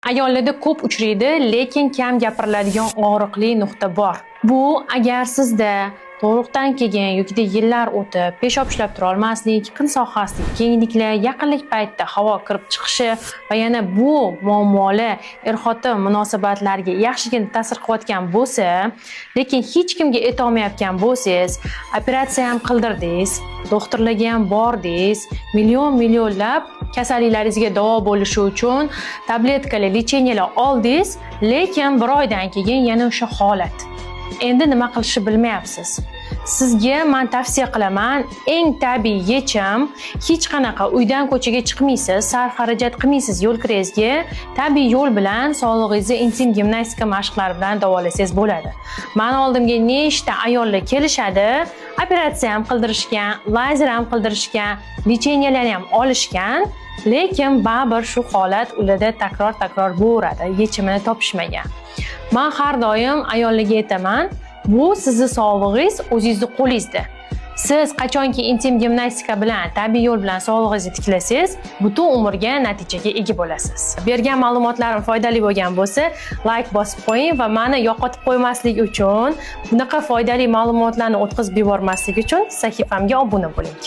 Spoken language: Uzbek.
Ayollarda ko'p uchraydi, lekin kam gapiriladigan og'riqli nuqta bor. Bu agar sizda tug'ruqdan keyin yoki yillar o'tib peshob ishlab tura olmaslik, qin sohasida kengliklar, yaqinlik paytida havo kirib chiqishi va yana bu muammoli er-xotin munosabatlariga yaxshigina ta'sir qilayotgan bo'lsa, lekin hech kimga ayta olmayotgan bo'lsangiz, operatsiya ham qildirdingiz, doktorlarga ham bordingiz, millionlab kasalliklaringizga davo bo'lishi uchun tabletkalar, lecheniyalar oldingiz, lekin bir oydan keyin yana o'sha holat. Endi nima qilishni bilmayapsiz. Sizga men tavsiya qilaman, eng tabiiy yechim, hech qanaqa uydan ko'chaga chiqmaysiz, sarf xarajat qilmaysiz yo'l kiringizga, tabiiy yo'l bilan sog'lig'ingizni intim gimnastika mashqlari bilan davolasangiz bo'ladi. Meni oldimga nechta ayollar kelishadi, operatsiya ham qildirishgan, lazer ham qildirishgan, lecheniyalarni ham olishgan, lekin baribir shu holat ularda takror bo'laveradi, yechimini topishmagan. Men har doim ayollarga aytaman, bu sizning sog'lig'ingiz o'zingizning qo'lingizda. Siz qachonki intim gimnastika bilan, tabiiy yo'l bilan sog'lig'ingizni tiklasangiz, butun umrga natijaga ega bo'lasiz. Bergan ma'lumotlarim foydali bo'lgan bo'lsa, like bosib qo'ying va meni yo'qotib qo'ymaslik uchun, bunaqa foydali ma'lumotlarni o'tkazib yubormaslik uchun sahifamga obuna bo'ling.